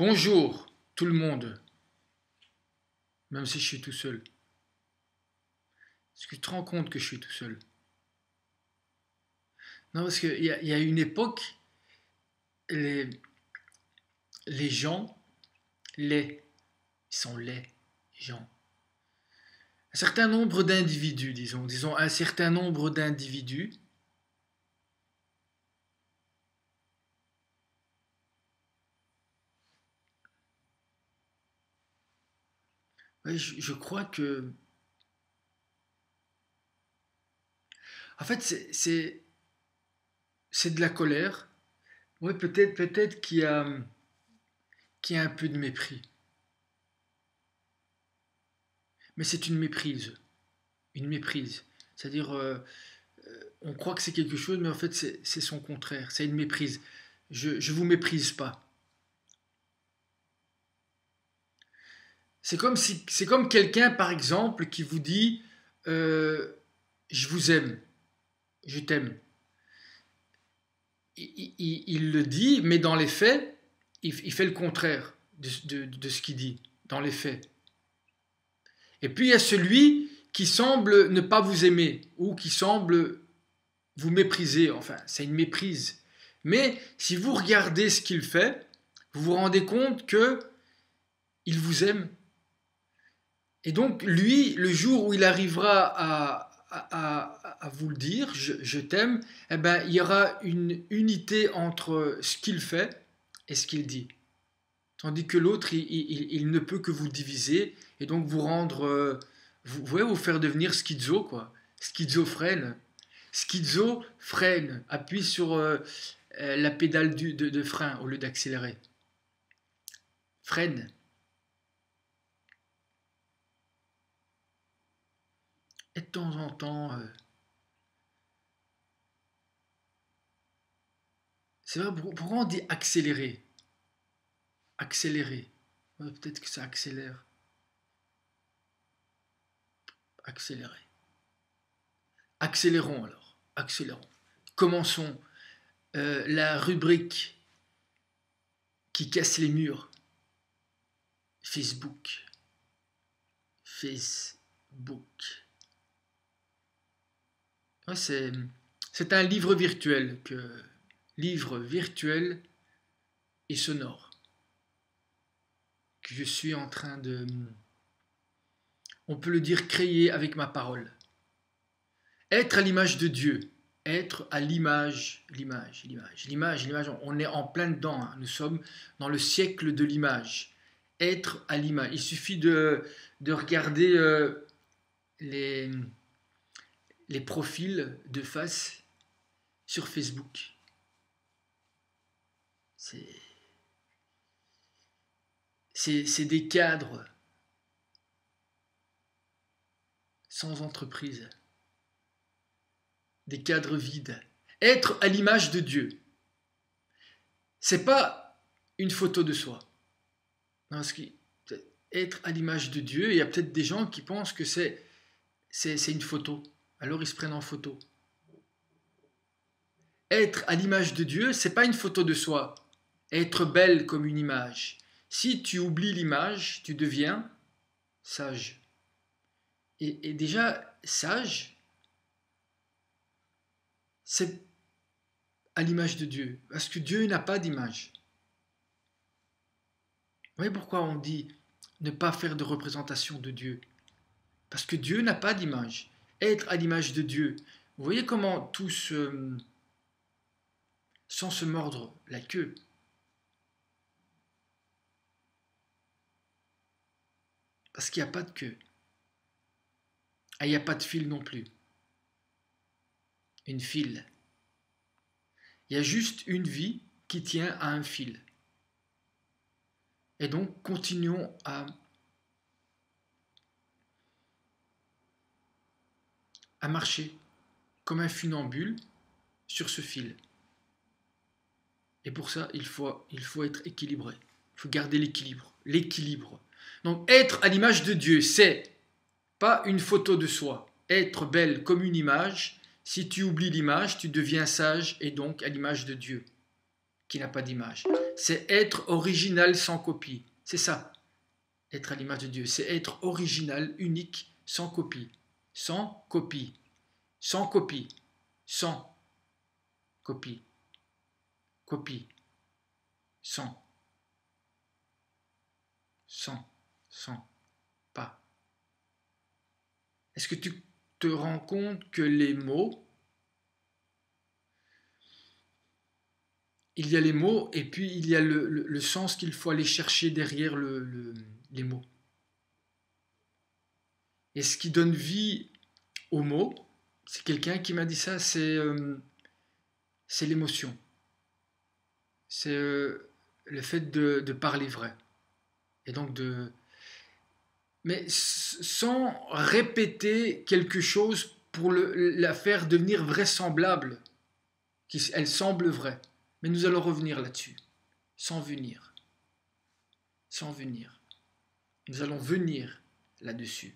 Bonjour tout le monde, même si je suis tout seul. Est-ce que tu te rends compte que je suis tout seul? Non, parce qu'il y a une époque, les, les gens, ils sont laids, les gens. Un certain nombre d'individus, disons un certain nombre d'individus, ouais, je crois que, en fait, c'est de la colère. Ouais, peut-être qu'il y a un peu de mépris. Mais c'est une méprise. Une méprise. C'est-à-dire, on croit que c'est quelque chose, mais en fait, c'est son contraire. C'est une méprise. Je vous méprise pas. C'est comme quelqu'un, par exemple, qui vous dit euh, je vous aime, je t'aime. Il le dit, mais dans les faits, il fait le contraire de ce qu'il dit, dans les faits. Et puis il y a celui qui semble ne pas vous aimer, ou qui semble vous mépriser, enfin, c'est une méprise. Mais si vous regardez ce qu'il fait, vous vous rendez compte que il vous aime. Et donc, lui, le jour où il arrivera à vous le dire, je t'aime, eh ben, il y aura une unité entre ce qu'il fait et ce qu'il dit. Tandis que l'autre, il ne peut que vous diviser et donc vous rendre, vous faire devenir schizo, quoi. Schizophrène. Schizophrène. Appuie sur la pédale de frein au lieu d'accélérer. Freine. Et de temps en temps, c'est vrai, pourquoi on dit accélérer? Accélérer. Ouais, peut-être que ça accélère. Accélérer. Accélérons alors. Accélérons. Commençons la rubrique qui casse les murs. Facebook. Facebook. Ouais, c'est un livre virtuel et sonore que je suis en train de, on peut le dire, créer avec ma parole. Être à l'image de Dieu. Être à l'image. On est en plein dedans. Hein. Nous sommes dans le siècle de l'image. Être à l'image. Il suffit de regarder les profils de face sur Facebook. C'est des cadres sans entreprise. Des cadres vides. Être à l'image de Dieu. C'est pas une photo de soi. Non, être à l'image de Dieu, il y a peut-être des gens qui pensent que c'est une photo. Alors ils se prennent en photo. Être à l'image de Dieu, c'est pas une photo de soi. Être belle comme une image. Si tu oublies l'image, tu deviens sage. Et déjà, sage, c'est à l'image de Dieu. Parce que Dieu n'a pas d'image. Vous voyez pourquoi on dit ne pas faire de représentation de Dieu? Parce que Dieu n'a pas d'image. Être à l'image de Dieu. Vous voyez comment tous, sans se mordre la queue, parce qu'il n'y a pas de queue. Ah, il n'y a pas de fil non plus. Une file. Il y a juste une vie qui tient à un fil. Et donc, continuons à marcher comme un funambule sur ce fil. Et pour ça, il faut être équilibré. Il faut garder l'équilibre. L'équilibre. Donc, être à l'image de Dieu, c'est pas une photo de soi. Être belle comme une image. Si tu oublies l'image, tu deviens sage et donc à l'image de Dieu. qui n'a pas d'image. C'est être original sans copie. C'est ça, être à l'image de Dieu. C'est être original, unique, sans copie. Sans copie. Sans copie. Sans copie. Copie. Sans. Sans. Sans. Pas. Est-ce que tu te rends compte que les mots, il y a les mots et puis il y a le sens qu'il faut aller chercher derrière les mots. Et ce qui donne vie aux mots, c'est quelqu'un qui m'a dit ça, c'est l'émotion. C'est le fait de parler vrai. Et donc mais sans répéter quelque chose pour la faire devenir vraisemblable. Elle semble vraie. Mais nous allons revenir là-dessus. Sans venir. Sans venir. Nous allons venir là-dessus.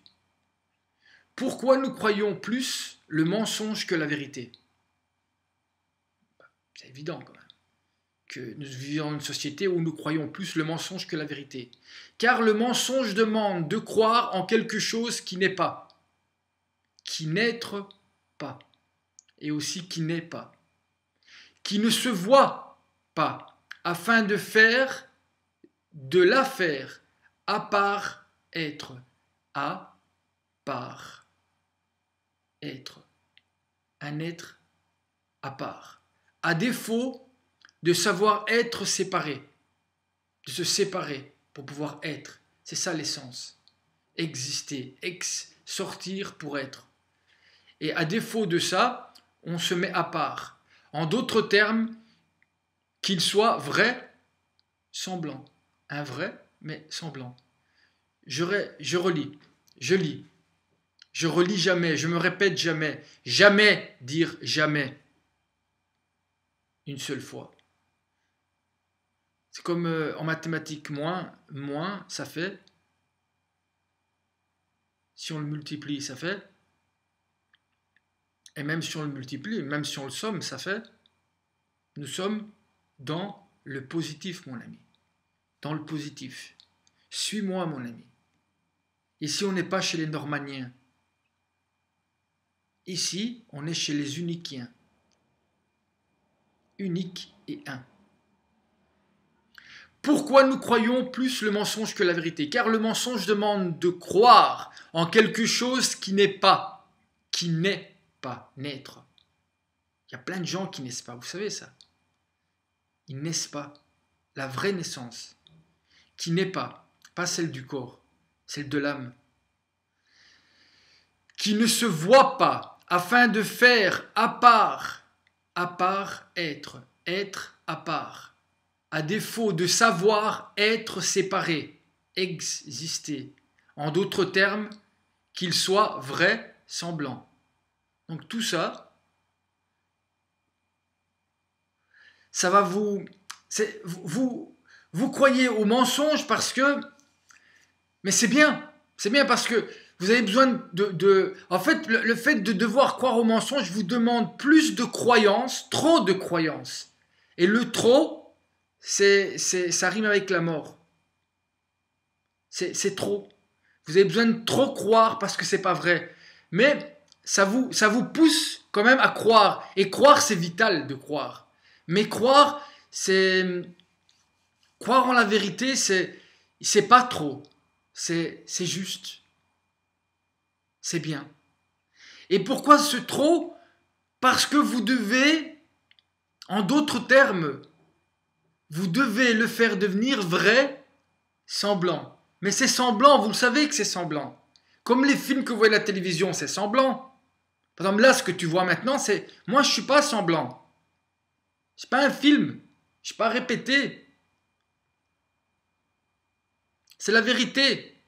Pourquoi nous croyons plus le mensonge que la vérité? C'est évident quand même que nous vivons dans une société où nous croyons plus le mensonge que la vérité. Car le mensonge demande de croire en quelque chose qui n'est pas, qui n'être pas, et aussi qui n'est pas, qui ne se voit pas, afin de la faire, à part être, à part être, un être à part, à défaut de savoir être séparé, de se séparer pour pouvoir être. C'est ça l'essence. Exister, sortir pour être. Et à défaut de ça, on se met à part. En d'autres termes, qu'il soit vrai, semblant. Un vrai, mais semblant. Je relis, je lis. Je relis jamais, je me répète jamais. Jamais dire jamais. Une seule fois. C'est comme en mathématiques, moins, ça fait. Si on le multiplie, ça fait. Et même si on le multiplie, même si on le somme, ça fait. Nous sommes dans le positif, mon ami. Dans le positif. Suis-moi, mon ami. Ici, on n'est pas chez les Normaniens. Ici, on est chez les Uniquiens. Unique et un. Pourquoi nous croyons plus le mensonge que la vérité? Car le mensonge demande de croire en quelque chose qui n'est pas, naître. Il y a plein de gens qui naissent pas, vous savez ça. Ils naissent pas. La vraie naissance, qui n'est pas celle du corps, celle de l'âme. Qui ne se voit pas, afin de faire à part être à part. À défaut de savoir être séparé, exister. En d'autres termes, qu'il soit vrai, semblant. Donc tout ça, ça va vous croyez au mensonge parce que, mais c'est bien parce que vous avez besoin en fait, le fait de devoir croire au mensonge vous demande plus de croyances, trop de croyances. Et le trop, ça rime avec la mort. C'est trop. Vous avez besoin de trop croire parce que c'est pas vrai. Mais ça vous pousse quand même à croire. Et croire, c'est vital de croire. Mais croire en la vérité, c'est pas trop. C'est juste. C'est bien. Et pourquoi ce trop? Parce que vous devez, en d'autres termes, vous devez le faire devenir vrai, semblant. Mais c'est semblant, vous le savez que c'est semblant. Comme les films que vous voyez à la télévision, c'est semblant. Par exemple, là, ce que tu vois maintenant, c'est... Moi, je ne suis pas semblant. C'est pas un film. Je ne suis pas répété. C'est la vérité.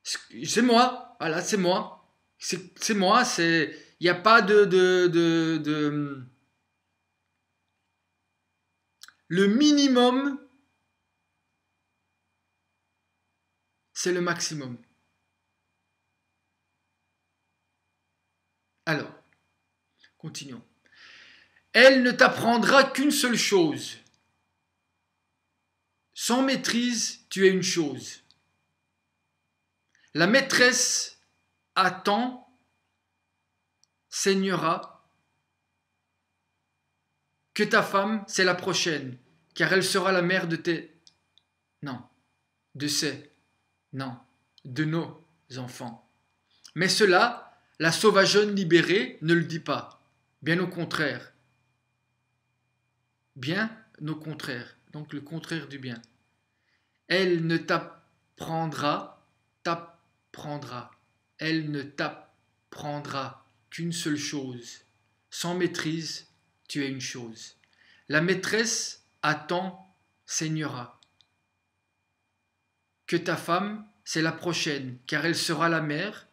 C'est moi. Voilà, c'est moi. C'est moi. Il n'y a pas de... Le minimum, c'est le maximum. Alors, continuons. Elle ne t'apprendra qu'une seule chose. Sans maîtrise, tu es une chose. La maîtresse attend, saignera, que ta femme, c'est la prochaine, car elle sera la mère de tes... Non, de ses... Non, de nos enfants. Mais cela, la sauvageonne libérée ne le dit pas. Bien au contraire. Bien au contraire. Donc le contraire du bien. Elle ne t'apprendra. Elle ne t'apprendra qu'une seule chose. Sans maîtrise, tu es une chose. La maîtresse attend, saignera. Que ta femme, c'est la prochaine, car elle sera la mère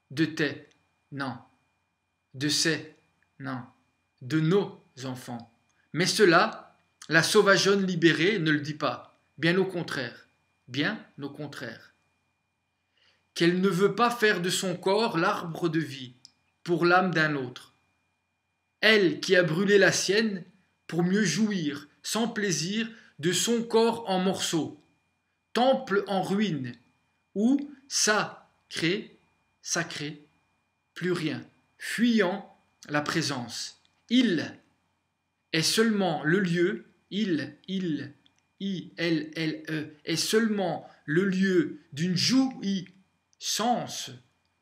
de tes, non, de ses, non, de nos enfants. Mais cela, la sauvageonne libérée ne le dit pas. Bien au contraire. Bien au contraire. Qu'elle ne veut pas faire de son corps l'arbre de vie pour l'âme d'un autre. Elle qui a brûlé la sienne pour mieux jouir, sans plaisir, de son corps en morceaux, temple en ruine, où sacré, plus rien, fuyant la présence. Il est seulement le lieu, I-L-L-E, est seulement le lieu d'une jouissance,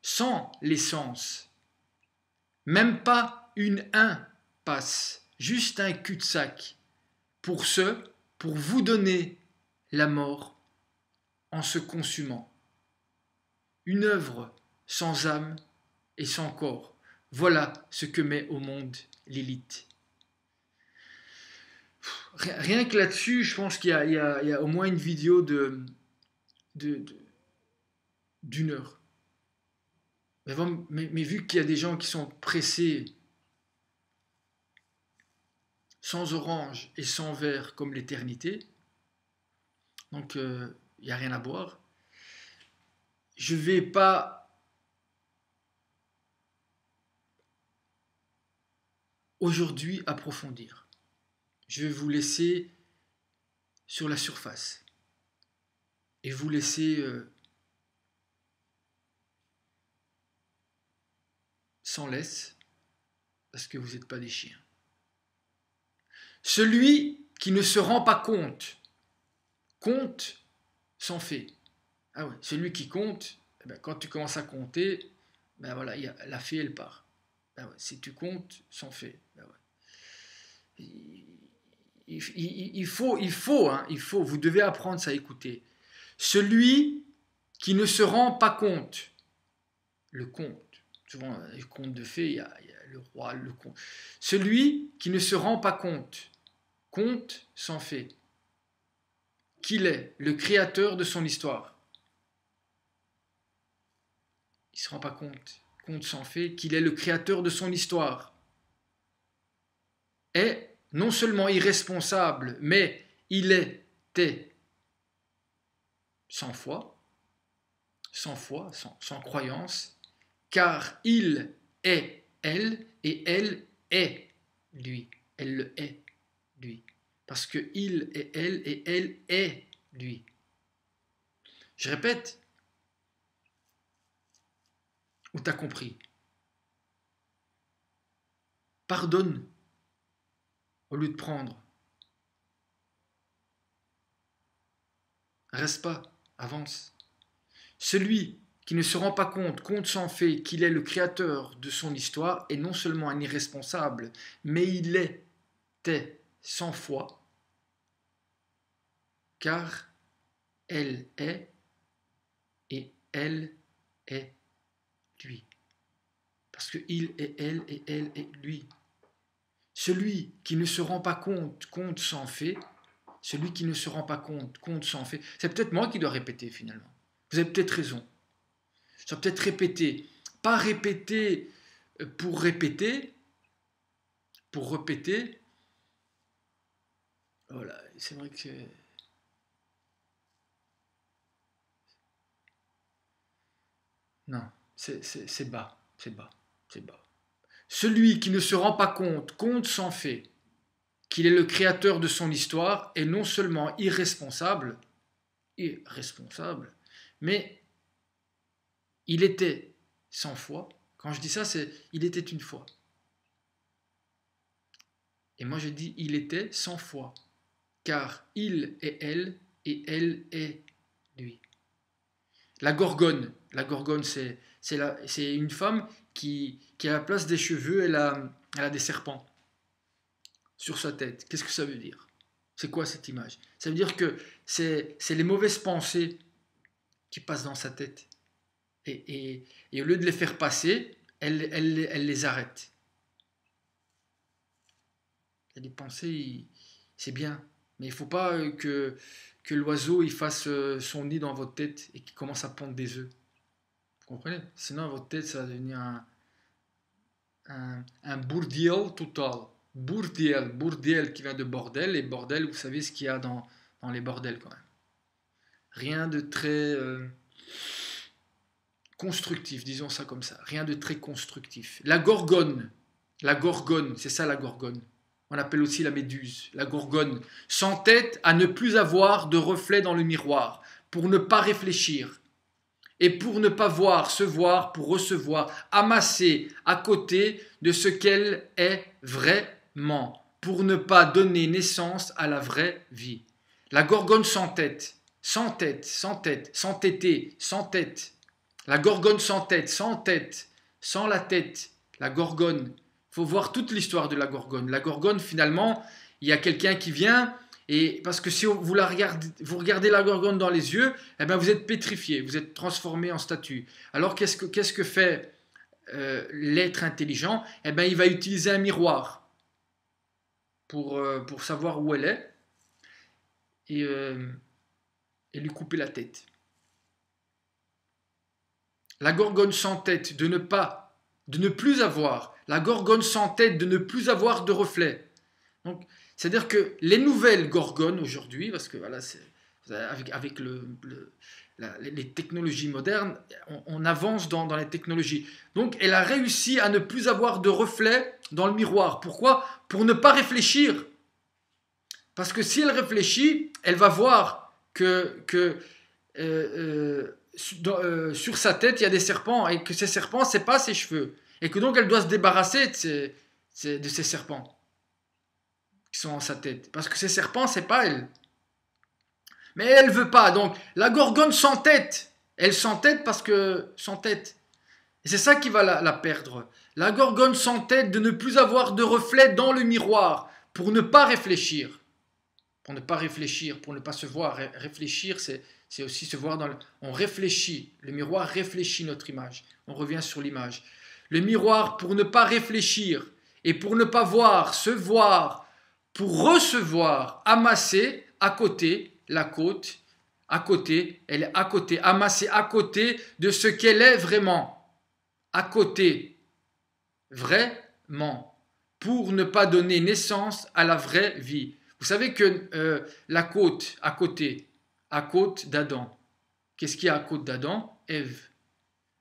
sans l'essence. Même pas une impasse, juste un cul-de-sac, pour vous donner la mort en se consumant. Une œuvre sans âme et sans corps. Voilà ce que met au monde Lilith. Rien que là-dessus, je pense qu'il y a au moins une vidéo d'une heure. Mais vu qu'il y a des gens qui sont pressés, sans orange et sans verre comme l'éternité, donc il n'y a rien à boire, je ne vais pas aujourd'hui approfondir. Je vais vous laisser sur la surface et vous laisser sans laisse parce que vous n'êtes pas des chiens. Celui qui ne se rend pas compte s'en fait. Ah ouais, celui qui compte, eh ben, quand tu commences à compter, ben voilà, la fée elle part. Ben ouais, si tu comptes, s'en fait. Ben ouais. Il faut, vous devez apprendre à écouter. Celui qui ne se rend pas compte, le conte, souvent les contes de fées, il y a le roi, le conte. Celui qui ne se rend pas compte s'en fait, qu'il est le créateur de son histoire. Il ne se rend pas compte s'en fait, qu'il est le créateur de son histoire. Est non seulement irresponsable, mais il était sans foi, sans croyance, car il est elle et elle est lui. Elle le est, lui. Parce que il est elle et elle est lui. Je répète, ou t'as compris? Pardonne au lieu de prendre. Reste pas, avance. Celui qui ne se rend pas compte s'en fait qu'il est le créateur de son histoire est non seulement un irresponsable, mais il était sans foi, car elle est et elle est lui. Parce que il est elle et elle est lui. Celui qui ne se rend pas compte s'en fait. Celui qui ne se rend pas compte s'en fait. C'est peut-être moi qui dois répéter finalement. Vous avez peut-être raison. Je dois peut-être répéter. Pas répéter pour répéter. Pour répéter. Voilà, c'est vrai que... Non, c'est bas. C'est bas. C'est bas. Celui qui ne se rend pas compte s'en fait qu'il est le créateur de son histoire est non seulement irresponsable, mais il était 100 fois. Quand je dis ça, c'est il était une fois. Et moi je dis il était 100 fois, car il est elle et elle est lui. La gorgone c'est une femme qui à la place des cheveux, elle a des serpents sur sa tête. Qu'est-ce que ça veut dire? C'est quoi cette image? Ça veut dire que c'est les mauvaises pensées qui passent dans sa tête. Et au lieu de les faire passer, elle les arrête. Il y a des pensées, c'est bien, mais il ne faut pas que l'oiseau il fasse son nid dans votre tête et qu'il commence à pondre des œufs. Vous comprenez? Sinon, votre tête, ça va devenir un bourdiel total. Bourdiel qui vient de bordel, et bordel, vous savez ce qu'il y a dans les bordels quand même. Rien de très constructif, disons ça comme ça. Rien de très constructif. La gorgone, c'est ça la gorgone. On appelle aussi la méduse, la gorgone. S'entête à ne plus avoir de reflet dans le miroir, pour ne pas réfléchir. Et pour ne pas se voir, pour recevoir, amasser à côté de ce qu'elle est vraiment, pour ne pas donner naissance à la vraie vie. La gorgone s'entête. La gorgone sans tête, sans la tête. La gorgone. Il faut voir toute l'histoire de la gorgone. La gorgone, finalement, il y a quelqu'un qui vient, et parce que si vous regardez la gorgone dans les yeux, eh ben vous êtes pétrifié, vous êtes transformé en statue. Alors qu'est-ce que fait l'être intelligent? Eh ben il va utiliser un miroir pour savoir où elle est et lui couper la tête. La gorgone sans tête, de ne plus avoir. La gorgone sans tête, de ne plus avoir de reflet. Donc, c'est-à-dire que les nouvelles gorgones aujourd'hui, parce que voilà, avec les technologies modernes, on avance dans les technologies. Donc, elle a réussi à ne plus avoir de reflet dans le miroir. Pourquoi? Pour ne pas réfléchir. Parce que si elle réfléchit, elle va voir que sur sa tête, il y a des serpents, et que ces serpents, ce n'est pas ses cheveux. Et que donc, elle doit se débarrasser de ces serpents qui sont en sa tête. Parce que ces serpents, ce n'est pas elle. Mais elle ne veut pas. Donc, la gorgone s'entête. Elle s'entête parce que s'entête. Et c'est ça qui va la perdre. La gorgone s'entête de ne plus avoir de reflet dans le miroir, pour ne pas réfléchir. Pour ne pas réfléchir, pour ne pas se voir. Réfléchir, c'est aussi se voir dans on réfléchit. Le miroir réfléchit notre image. On revient sur l'image. Le miroir, pour ne pas réfléchir et pour ne pas se voir, pour recevoir, amasser à côté, la côte, à côté, elle est à côté, amassée à côté de ce qu'elle est vraiment. À côté, vraiment, pour ne pas donner naissance à la vraie vie. Vous savez que la côte, à côté d'Adam, qu'est-ce qu'il y a à côte d'Adam? Ève.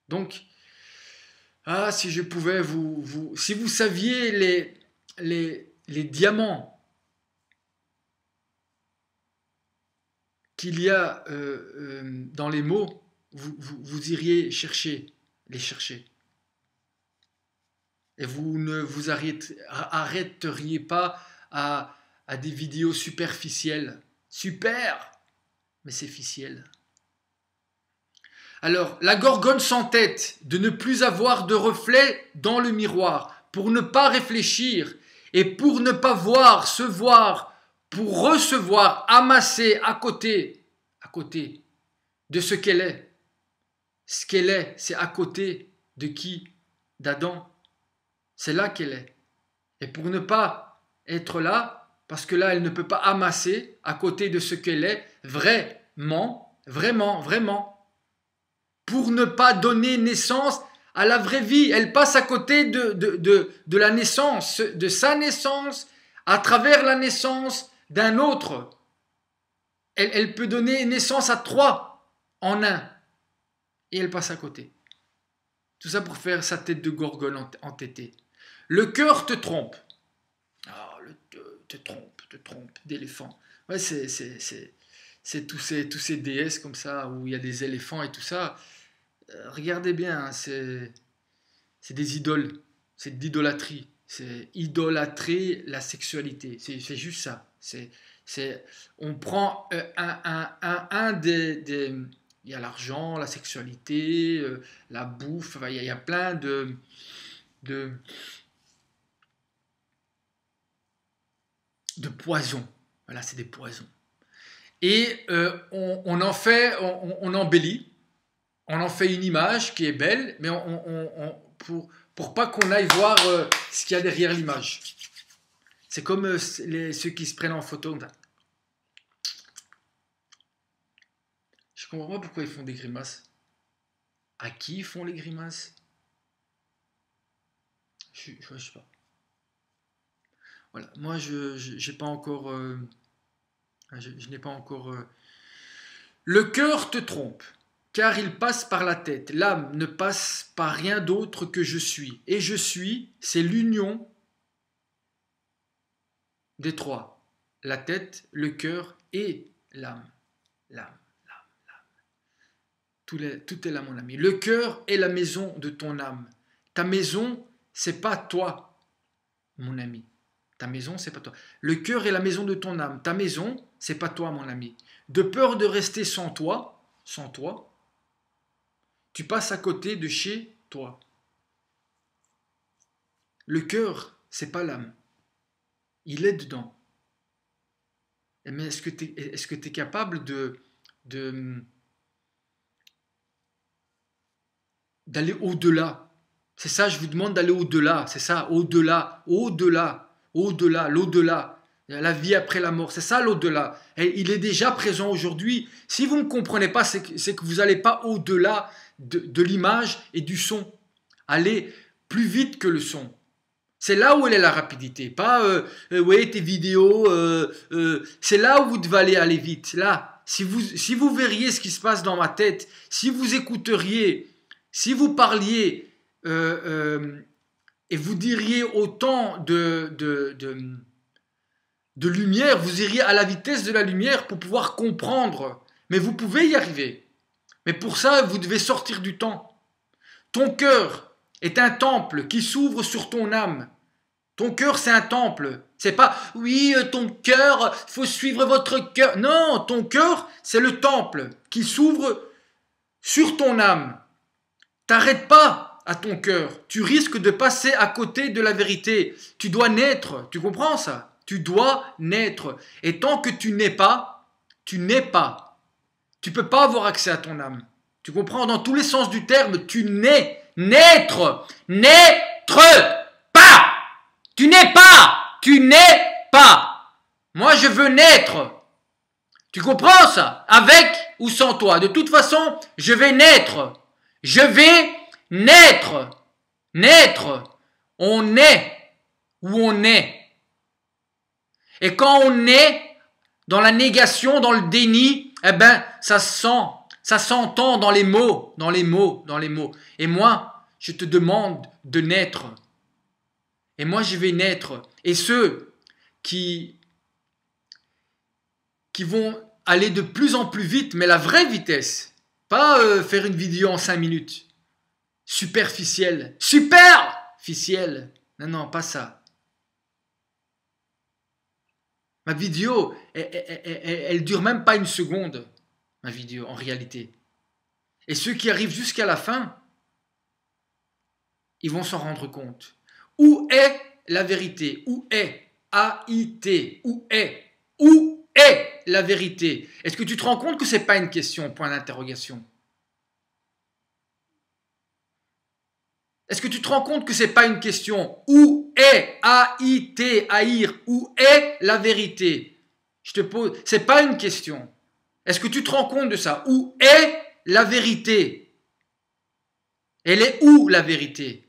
Donc, si je pouvais si vous saviez les diamants qu'il y a dans les mots, vous iriez les chercher. Et vous ne vous arrêteriez pas à des vidéos superficielles. Super, mais c'est ficiel. Alors, la gorgone s'entête de ne plus avoir de reflet dans le miroir, pour ne pas réfléchir et pour ne pas se voir, pour recevoir, amasser à côté de ce qu'elle est. Ce qu'elle est, c'est à côté de qui? D'Adam. C'est là qu'elle est. Et pour ne pas être là, parce que là, elle ne peut pas amasser à côté de ce qu'elle est, vraiment, pour ne pas donner naissance à la vraie vie. Elle passe à côté de la naissance, de sa naissance, à travers la naissance d'un autre. Elle peut donner naissance à 3 en un. Et elle passe à côté. Tout ça pour faire sa tête de gorgone entêtée. Le cœur te trompe. Ah, te trompe d'éléphant. Ouais, c'est tous ces déesses comme ça, où il y a des éléphants et tout ça. Regardez bien, hein, c'est des idoles, c'est de l'idolâtrie. C'est idolâtrer la sexualité. C'est juste ça. On prend un des. Il y a l'argent, la sexualité, la bouffe, enfin, il y a plein de, de poisons. Voilà, c'est des poisons. Et on en fait, on embellit, on en fait une image qui est belle, mais pour pas qu'on aille voir ce qu'il y a derrière l'image. C'est comme ceux qui se prennent en photo. Je comprends pas pourquoi ils font des grimaces. À qui ils font les grimaces? Je sais pas. Voilà, moi j'ai pas encore, je n'ai pas encore. Le cœur te trompe, car il passe par la tête. L'âme ne passe par rien d'autre que je suis. Et je suis, c'est l'union des trois. La tête, le cœur et l'âme. L'âme. Tout est là, mon ami. Le cœur est la maison de ton âme. Ta maison, c'est pas toi, mon ami. Ta maison, c'est pas toi. Le cœur est la maison de ton âme. Ta maison, c'est pas toi, mon ami. De peur de rester sans toi, tu passes à côté de chez toi. Le cœur, c'est pas l'âme. Il est dedans. Mais est-ce que tu es capable d'aller au-delà? C'est ça, je vous demande d'aller au-delà. C'est ça, au-delà, au-delà, au-delà, l'au-delà. La vie après la mort, c'est ça l'au-delà. Et il est déjà présent aujourd'hui. Si vous ne comprenez pas, c'est que vous n'allez pas au-delà de l'image et du son. Allez plus vite que le son. C'est là où elle est la rapidité. Pas, ouais, tes vidéos, c'est là où vous devez aller vite. Là, si vous verriez ce qui se passe dans ma tête, si vous écouteriez, si vous parliez et vous diriez autant de lumière, vous iriez à la vitesse de la lumière pour pouvoir comprendre. Mais vous pouvez y arriver. Mais pour ça, vous devez sortir du temps. Ton cœur est un temple qui s'ouvre sur ton âme. Ton cœur, c'est un temple. C'est pas, oui, ton cœur, il faut suivre votre cœur. Non, ton cœur, c'est le temple qui s'ouvre sur ton âme. T'arrêtes pas à ton cœur. Tu risques de passer à côté de la vérité. Tu dois naître. Tu comprends ça? Tu dois naître. Et tant que tu n'es pas, tu n'es pas. Tu peux pas avoir accès à ton âme. Tu comprends? Dans tous les sens du terme, tu nais. Naître. Naître. Pas. Tu n'es pas. Tu n'es pas. Moi, je veux naître. Tu comprends ça? Avec ou sans toi. De toute façon, je vais naître. Je vais naître. Naître. On est où on est. Et quand on est dans la négation, dans le déni, eh ben, ça s'entend dans les mots, dans les mots, dans les mots. Et moi, je te demande de naître. Et moi, je vais naître. Et ceux qui vont aller de plus en plus vite, mais la vraie vitesse, pas faire une vidéo en 5 minutes. Superficielle. Superficielle. Non, pas ça. Ma vidéo, elle dure même pas une seconde, ma vidéo, en réalité. Et ceux qui arrivent jusqu'à la fin, ils vont s'en rendre compte. Où est la vérité? Où est A-I-T? Où est la vérité? Est-ce que tu te rends compte que c'est pas une question, point d'interrogation? Est-ce que tu te rends compte que c'est pas une question? Où est A-I-T, haïr? Où est la vérité? Je te pose, c'est pas une question. Est-ce que tu te rends compte de ça? Où est la vérité? Elle est où la vérité?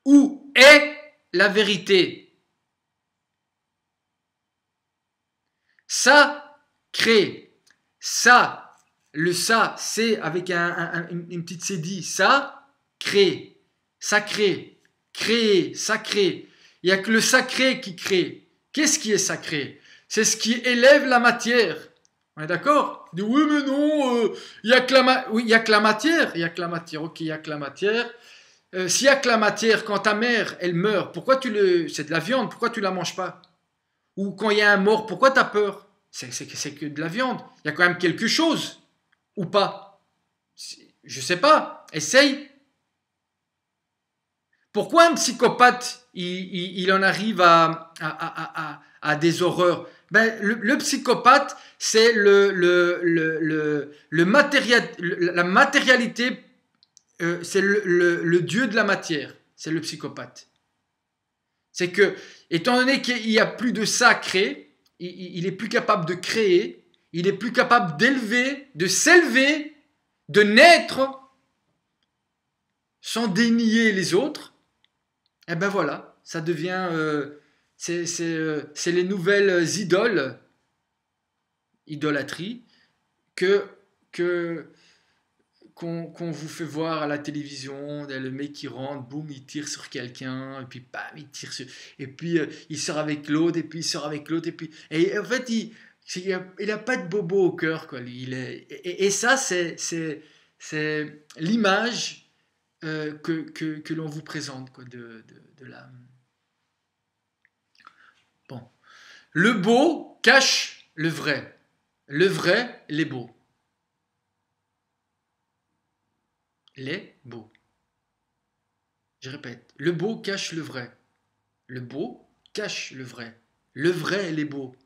Où est la vérité? Ça crée. Ça, le ça, c'est avec une petite cédille. Ça crée. Ça crée. créé, sacré. Il n'y a que le sacré qui crée. Qu'est-ce qui est sacré? C'est ce qui élève la matière. On est d'accord? Oui, mais non, il n'y a que oui, il y a que la matière. Il y a que la matière, ok, il n'y a que la matière. S'il n'y a que la matière, quand ta mère, elle meurt, pourquoi c'est de la viande, pourquoi tu ne la manges pas? Ou quand il y a un mort, pourquoi tu as peur? C'est que de la viande. Il y a quand même quelque chose. Ou pas? Je sais pas. Essaye. Pourquoi un psychopathe, il en arrive à des horreurs? Ben, le psychopathe, c'est la matérialité, c'est le dieu de la matière. C'est le psychopathe. C'est que, étant donné qu'il n'y a plus de sacré, il est plus capable de créer, il est plus capable d'élever, de s'élever, de naître, sans dénier les autres. Et ben voilà, ça devient, c'est les nouvelles idoles, idolâtrie, qu'on vous fait voir à la télévision, le mec qui rentre, boum, il tire sur quelqu'un, et puis bam, il tire sur, et puis il sort avec l'autre, et puis il sort avec l'autre, et en fait, il a pas de bobo au cœur, quoi. Et ça, c'est l'image que l'on vous présente, quoi, de la... Bon. Le beau cache le vrai. Le vrai, les beaux. Les beaux. Je répète, le beau cache le vrai. Le beau cache le vrai. Le vrai, il est beau.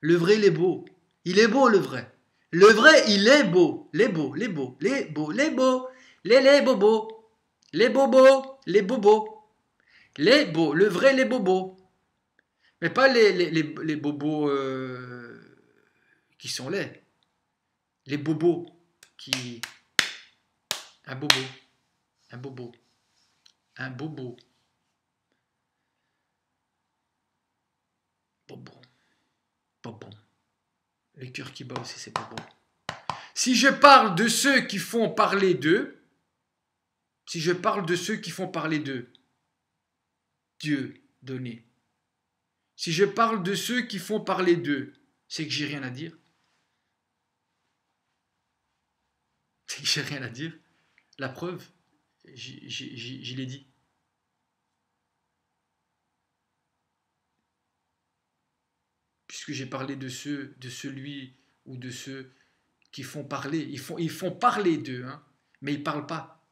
Le vrai, il est beau. Il est beau, le vrai. Le vrai, il est beau. Les beaux, les beaux, les beaux, les beaux. Les bobos. Les bobos, les bobos. Les beaux, le vrai, les bobos. Mais pas les bobos qui sont laids. Les bobos qui... Un bobo. Un bobo. Un bobo. Bobo. Bobo. Le cœur qui bat aussi, c'est bobo. Si je parle de ceux qui font parler d'eux, si je parle de ceux qui font parler d'eux, Dieu donné. Si je parle de ceux qui font parler d'eux, c'est que j'ai rien à dire. C'est que j'ai rien à dire. La preuve, je l'ai dit. Puisque j'ai parlé de ceux, de celui ou de ceux qui font parler. Ils font parler d'eux, hein, mais ils ne parlent pas.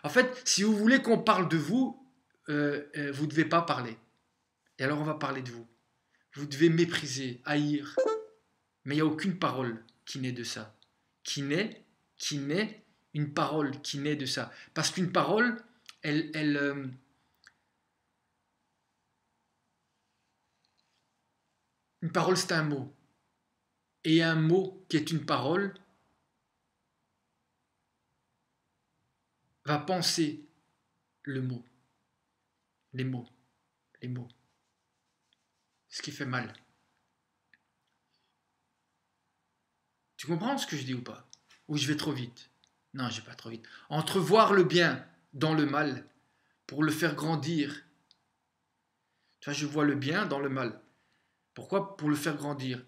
En fait, si vous voulez qu'on parle de vous, vous ne devez pas parler. Et alors on va parler de vous. Vous devez mépriser, haïr. Mais il n'y a aucune parole qui naît de ça. Qui naît une parole qui naît de ça. Parce qu'une parole, une parole, c'est un mot. Et un mot qui est une parole va penser le mot. Les mots. Les mots. Ce qui fait mal. Tu comprends ce que je dis ou pas? Ou je vais trop vite? Non, je vais pas trop vite. Entrevoir le bien dans le mal pour le faire grandir. Tu vois, je vois le bien dans le mal. Pourquoi? Pour le faire grandir.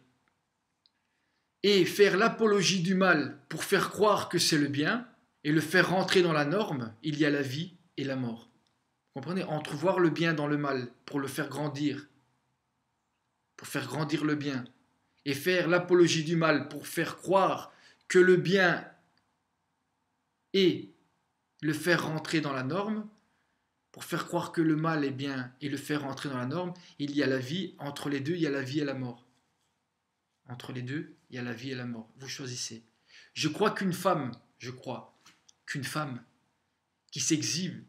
Et faire l'apologie du mal pour faire croire que c'est le bien et le faire rentrer dans la norme, il y a la vie et la mort. Vous comprenez? Entrevoir le bien dans le mal pour le faire grandir. Pour faire grandir le bien. Et faire l'apologie du mal pour faire croire que le bien et le faire rentrer dans la norme, pour faire croire que le mal est bien et le faire rentrer dans la norme, il y a la vie, entre les deux, il y a la vie et la mort. Entre les deux, il y a la vie et la mort. Vous choisissez. Je crois qu'une femme qui s'exhibe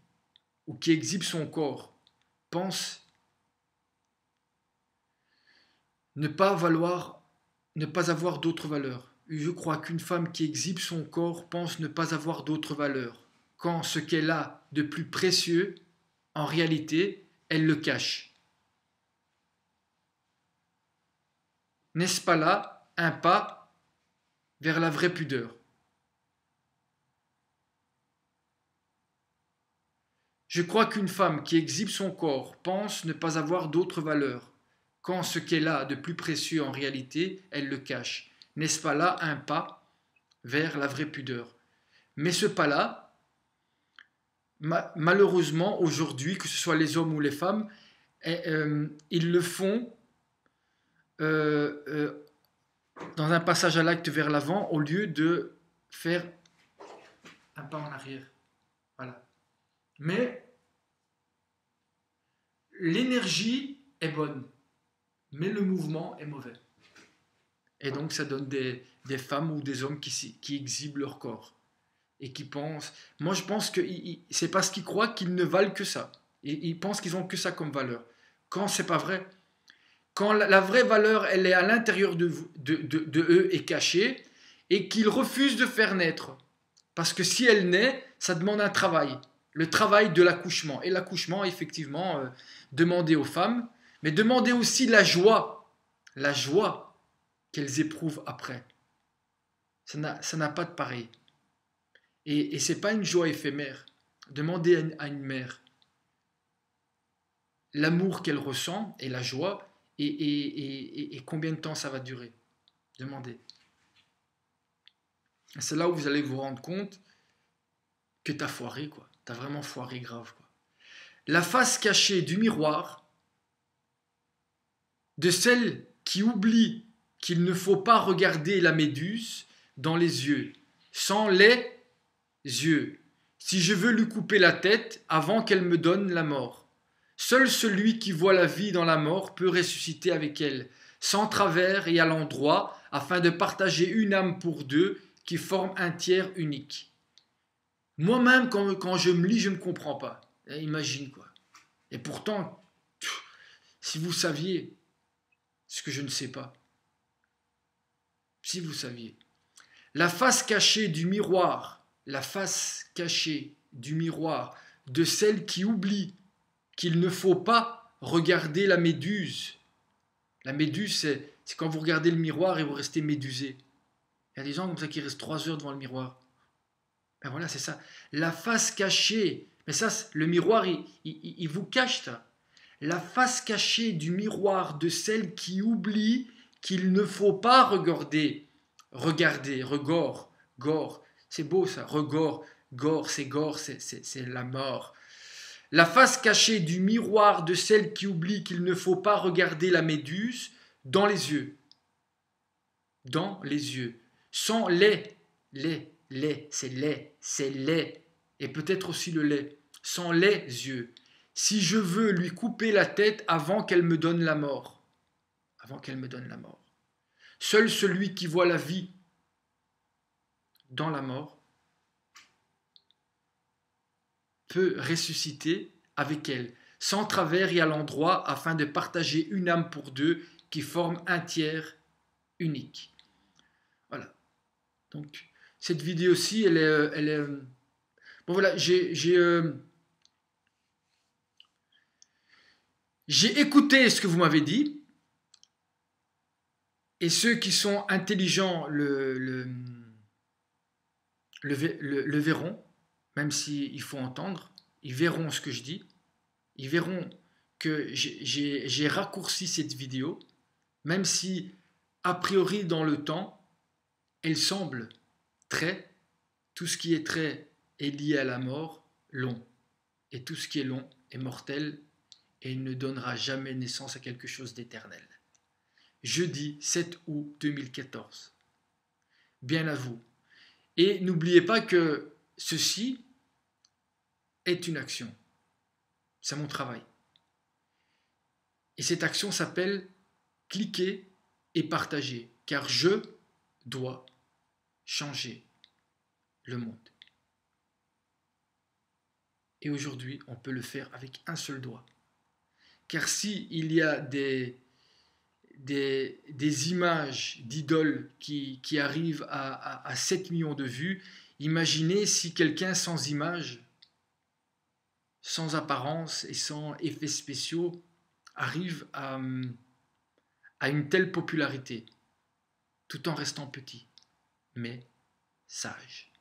ou qui exhibe son corps pense ne pas avoir d'autre valeur. Je crois qu'une femme qui exhibe son corps pense ne pas avoir d'autre valeur, quand ce qu'elle a de plus précieux, en réalité, elle le cache. N'est-ce pas là un pas vers la vraie pudeur? Je crois qu'une femme qui exhibe son corps pense ne pas avoir d'autre valeur, quand ce qu'elle a de plus précieux en réalité, elle le cache. N'est-ce pas là un pas vers la vraie pudeur? Mais ce pas-là, malheureusement, aujourd'hui, que ce soit les hommes ou les femmes, ils le font euh, euh, dans un passage à l'acte vers l'avant au lieu de faire un pas en arrière. Voilà. Mais l'énergie est bonne, mais le mouvement est mauvais. Et donc ça donne des femmes ou des hommes qui exhibent leur corps et qui pensent... Moi je pense que c'est parce qu'ils croient qu'ils ne valent que ça. Et ils pensent qu'ils ont que ça comme valeur. Quand c'est pas vrai. Quand la vraie valeur, elle est à l'intérieur de eux et cachée, et qu'ils refusent de faire naître. Parce que si elle naît, ça demande un travail. Le travail de l'accouchement. Et l'accouchement, effectivement, demander aux femmes, mais demander aussi la joie qu'elles éprouvent après. Ça n'a pas de pareil. Et ce n'est pas une joie éphémère. Demandez à une mère l'amour qu'elle ressent et la joie, et combien de temps ça va durer. Demandez. C'est là où vous allez vous rendre compte que tu as foiré, quoi. Tu as vraiment foiré grave, quoi. La face cachée du miroir de celle qui oublie qu'il ne faut pas regarder la méduse dans les yeux, sans les yeux, si je veux lui couper la tête avant qu'elle me donne la mort. Seul celui qui voit la vie dans la mort peut ressusciter avec elle, sans travers et à l'endroit, afin de partager une âme pour deux qui forment un tiers unique. Moi-même, quand je me lis, je ne comprends pas. Imagine quoi. Et pourtant, si vous saviez ce que je ne sais pas, si vous saviez, la face cachée du miroir, la face cachée du miroir de celle qui oublie qu'il ne faut pas regarder la méduse. La méduse, c'est quand vous regardez le miroir et vous restez médusé. Il y a des gens comme ça qui restent 3 heures devant le miroir. Ben voilà, c'est ça. La face cachée. Mais ça, le miroir, il vous cache ça. La face cachée du miroir de celle qui oublie qu'il ne faut pas regarder. Regarder, regord, gore. C'est beau ça. Regord, gore, c'est la mort. La face cachée du miroir de celle qui oublie qu'il ne faut pas regarder la méduse dans les yeux. Dans les yeux. Sans lait, c'est lait, et peut-être aussi le lait, sans les yeux, si je veux lui couper la tête avant qu'elle me donne la mort, Seul celui qui voit la vie dans la mort peut ressusciter avec elle, sans travers et à l'endroit, afin de partager une âme pour deux qui forment un tiers unique. Voilà. Donc, cette vidéo-ci, elle est bon voilà, j'ai écouté ce que vous m'avez dit, et ceux qui sont intelligents le verront, même s'il faut entendre, ils verront ce que je dis, ils verront que j'ai raccourci cette vidéo, même si, a priori, dans le temps, elle semble très, tout ce qui est très est lié à la mort, long. Et tout ce qui est long est mortel et ne donnera jamais naissance à quelque chose d'éternel. Jeudi 7 août 2014. Bien à vous. Et n'oubliez pas que ceci est une action. C'est mon travail. Et cette action s'appelle cliquer et partager. Car je dois changer le monde. Et aujourd'hui, on peut le faire avec un seul doigt. Car s'il y a des images d'idoles qui arrivent à 7 millions de vues, imaginez si quelqu'un sans image, sans apparence et sans effets spéciaux arrive à une telle popularité, tout en restant petit, mais sage.